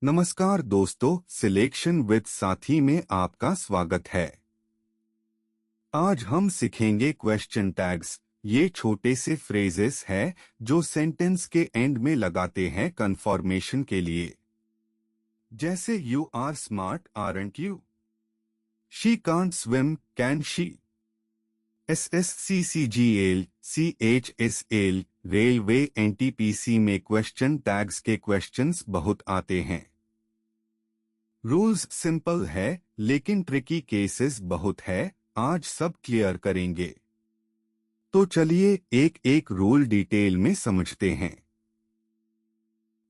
नमस्कार दोस्तों, selection with साथी में आपका स्वागत है। आज हम सीखेंगे क्वेश्चन टैग्स। ये छोटे से फ्रेजेस हैं जो सेंटेंस के एंड में लगाते हैं कंफर्मेशन के लिए। जैसे you are smart, aren't you? She can't swim, can she? SSCCGL, CHSL, railway NTPC में क्वेश्चन टैग्स के क्वेश्चंस बहुत आते हैं। रूल्स सिंपल है लेकिन ट्रिकी केसेस बहुत है। आज सब क्लियर करेंगे। तो चलिए एक एक रूल डिटेल में समझते हैं।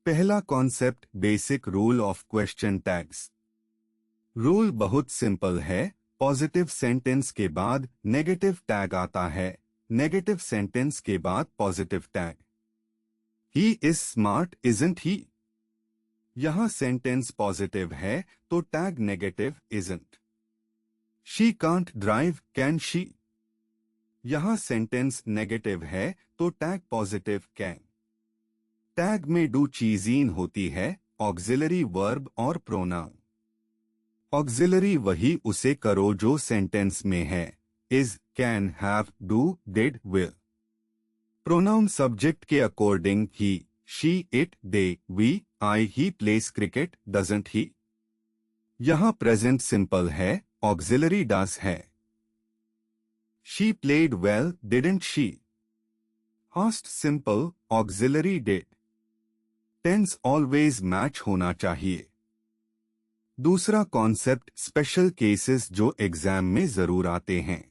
पहला concept, basic rule of question tags. Rule बहुत सिंपल है। पॉजिटिव सेंटेंस के बाद नेगेटिव टैग आता है, नेगेटिव सेंटेंस के बाद positive tag. He is smart, isn't he? यहां सेंटेंस पॉजिटिव है तो tag negative, isn't. She can't drive, can she? यहां सेंटेंस नेगेटिव है तो टैग पॉजिटिव, कैन। टैग में डू चीज़ीन होती है, ऑक्सिलरी वर्ब और प्रोनाउन। ऑक्सिलरी वही उसे करो जो सेंटेंस में है, is, can, have, do, did, will. Pronoun subject के according he, she, it, they, we, I. He plays cricket, doesn't ही? यहां प्रेजेंट सिंपल है, ऑक्सिलरी डस है। She played well, didn't she? Past simple, auxiliary did. Tense always match होना चाहिए। दूसरा concept, special cases जो exam में जरूर आते हैं।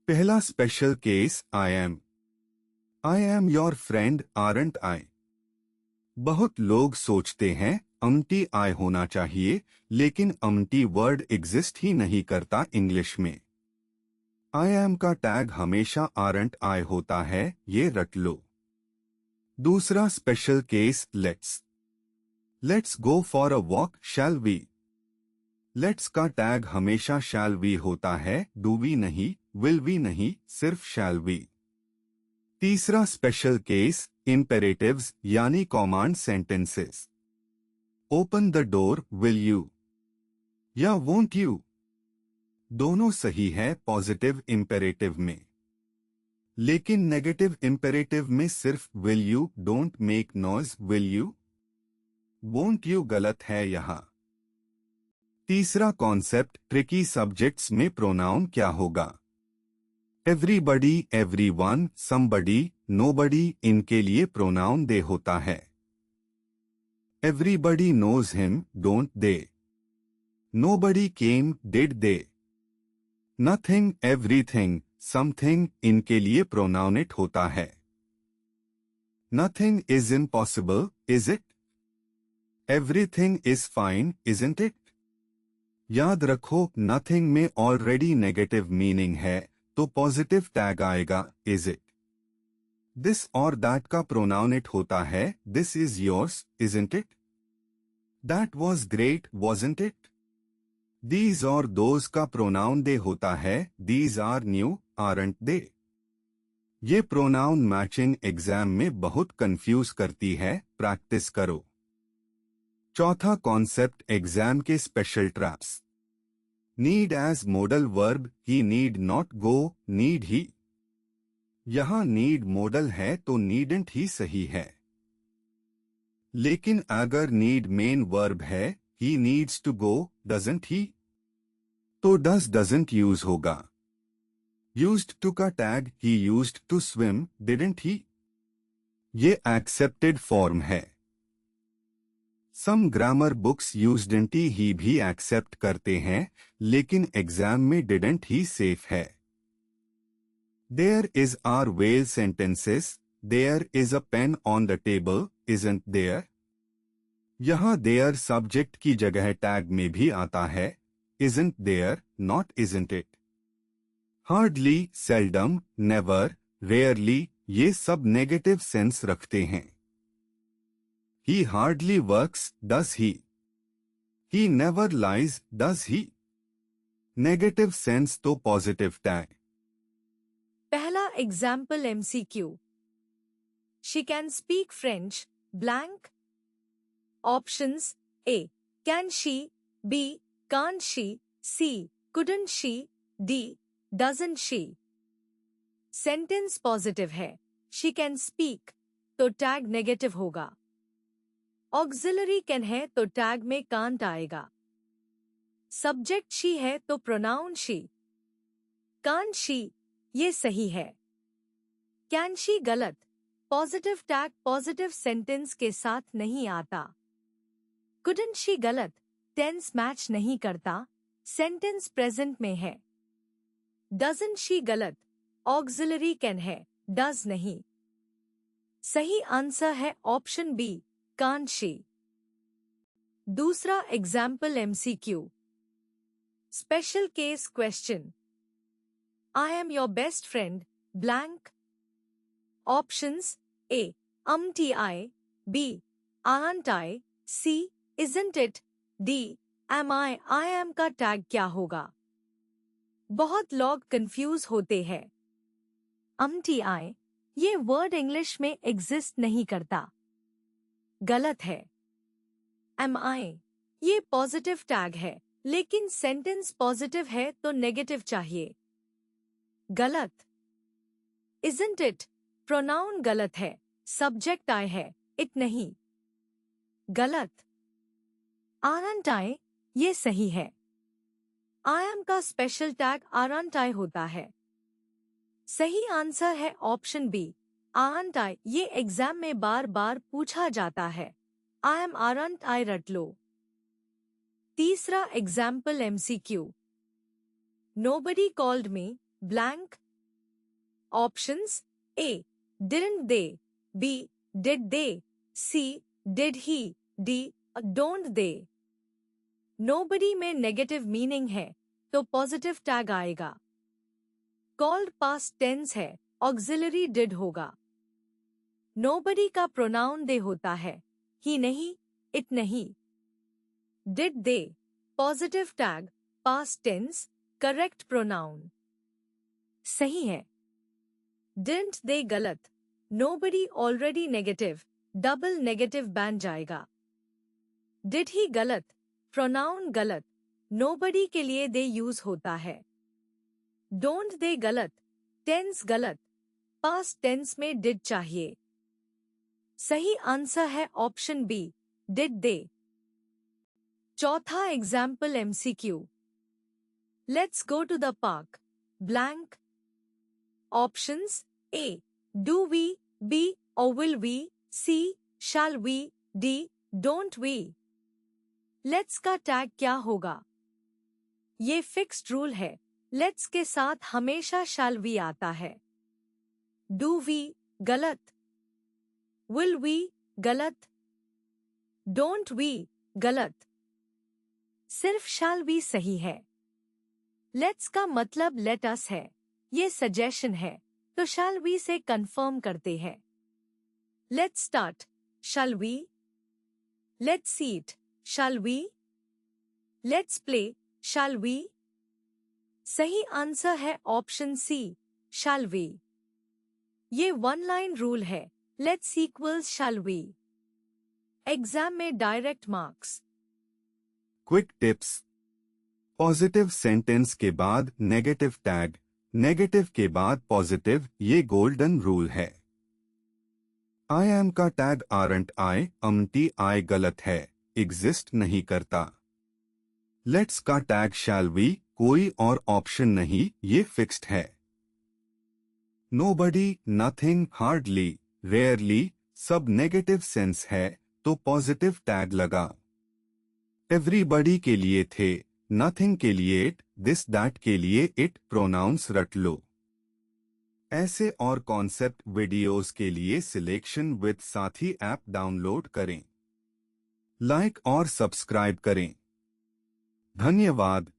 पहला special case, I am your friend, aren't I? बहुत लोग सोचते हैं अम्टी आई होना चाहिए, लेकिन अम्टी वर्ड एग्जिस्ट ही नहीं करता इंग्लिश में। आई एम का टैग हमेशा आरंट आई होता है, ये रट लो। दूसरा special case, let's go for a walk, shall we? Let's का टैग हमेशा शैल वी होता है, डू वी नहीं, विल वी नहीं, सिर्फ शैल वी। तीसरा स्पेशल केस, इम्पेरेटिव्स यानी command sentences. Open the door, will you या वोंट यू? दोनों सही है पॉजिटिव इम्पेरेटिव में, लेकिन नेगेटिव इम्पेरेटिव में सिर्फ will you, don't make noise, will you? Won't you गलत है यहां। तीसरा कॉन्सेप्ट, ट्रिकी सब्जेक्ट्स में प्रोनाउन क्या होगा। एवरीबडी, एवरीवन, समबडी, नोबडी, इनके लिए प्रोनाउन दे होता है। Everybody knows him, don't they? Nobody came, did they? Nothing, everything, something, इनके लिए प्रोनाउनेट होता है। Nothing is impossible, is it? Everything is fine, isn't it? याद रखो नथिंग में ऑलरेडी नेगेटिव मीनिंग है तो पॉजिटिव टैग आएगा, इज इट। दिस और दैट का प्रोनाउनेट होता है, this is yours, isn't it? That was great, wasn't it? These और दोज का प्रोनाउन दे होता है, दीज आर न्यू, आरंट दे? ये प्रोनाउन मैचिंग एग्जाम में बहुत कंफ्यूज करती है, प्रैक्टिस करो। चौथा कॉन्सेप्ट, एग्जाम के special traps. Need as modal verb, he need not go, need he? यहां नीड मॉडल है तो नीडंट ही सही है। लेकिन अगर नीड मेन वर्ब है, he needs to go, doesn't he? तो डजंट यूज होगा। यूज्ड टू का tag, he used to swim, didn't he? ये एक्सेप्टेड फॉर्म है। सम ग्रामर बुक्स यूज्डंट ही भी एक्सेप्ट करते हैं, लेकिन एग्जाम में डिडंट ही सेफ है। देयर इज आर वेल sentences, there is a pen on the table, isn't there? यहां देयर सब्जेक्ट की जगह टैग में भी आता है, isn't there, not isn't it. Hardly, seldom, never, rarely, ये सब नेगेटिव सेंस रखते हैं। He hardly works, does he? He never lies, does he? Negative sense तो पॉजिटिव टैग। पहला example MCQ। She can speak French, blank. Options A. Can she? B. Can't she? C. Couldn't she? D. Doesn't she? Sentence positive है, she can speak, तो tag negative होगा। Auxiliary can है तो tag में can't आएगा। Subject she है तो pronoun she. Can't she ये सही है। कैन शी गलत, पॉजिटिव टैग पॉजिटिव सेंटेंस के साथ नहीं आता। कुडंट शी गलत, टेंस मैच नहीं करता, सेंटेंस प्रेजेंट में है। डजंट शी गलत, ऑक्सिलरी कैन है, डज नहीं। सही आंसर है ऑप्शन बी, कांट शी। दूसरा example MCQ. Special case question. I am your best friend blank. Options A amn't I, B aren't I, C isn't it, D am I am का टैग क्या होगा? बहुत लोग कंफ्यूज होते हैं। अम्टी आई ये वर्ड इंग्लिश में एग्जिस्ट नहीं करता, गलत है। एम आई ये पॉजिटिव टैग है, लेकिन सेंटेंस पॉजिटिव है तो नेगेटिव चाहिए, गलत। इजंट इट प्रोनाउन गलत है, सब्जेक्ट आई है, इट नहीं, गलत। आरंट आई ये सही है। आई एम का स्पेशल टैग आरंट आई होता है। सही आंसर है ऑप्शन बी, आरंट आई। ये एग्जाम में बार बार पूछा जाता है। आई एम आरंट आई रट लो। तीसरा example MCQ. Nobody called me blank. Options A didn't they, B did they, C did he, D don't they. Nobody में नेगेटिव मीनिंग है तो पॉजिटिव टैग आएगा। कॉल्ड पास्ट टेंस है, ऑक्सिलरी डिड होगा। Nobody का प्रोनाउन दे होता है, he नहीं, इट नहीं। Did they positive tag, past tense, correct pronoun. सही है। डिडंट दे गलत, nobody already negative, double negative बन जाएगा। डिड ही गलत, प्रोनाउन गलत, नोबडी के लिए दे यूज होता है। डोंट दे गलत, टेंस गलत, पास्ट टेंस में डिड चाहिए। सही आंसर है ऑप्शन बी, डिड दे। चौथा example MCQ. Let's go to the park blank. Options A do we, B और will we, C shall we, D don't we. Let's का टैग क्या होगा? ये फिक्स्ड रूल है, लेट्स के साथ हमेशा शैल वी आता है। डू वी गलत, विल वी गलत, डोंट वी गलत, सिर्फ शैल वी सही है। लेट्स का मतलब लेट अस है, ये सजेशन है, तो शैल वी से कंफर्म करते हैं। Let's start shall we, let's eat shall we, let's play shall we. सही आंसर है ऑप्शन सी, शैल वी। ये वन लाइन रूल है, let's equals shall we. Exam में direct marks. Quick tips. Positive sentence के बाद negative tag, negative के बाद positive, ये गोल्डन रूल है। आई एम का टैग आरंट आई, अम्टी आई गलत है, एग्जिस्ट नहीं करता। लेट्स का टैग शैल वी, कोई और ऑप्शन नहीं, ये फिक्स्ड है। नोबडी, नथिंग, हार्डली, रेयरली सब नेगेटिव सेंस है तो पॉजिटिव टैग लगा। एवरीबडी के लिए थे, नथिंग के लिए इट, दिस दैट के लिए इट, प्रोनाउंस रट लो। ऐसे और कॉन्सेप्ट वीडियोस के लिए सिलेक्शन विद साथी ऐप डाउनलोड करें। लाइक और सब्सक्राइब करें। धन्यवाद।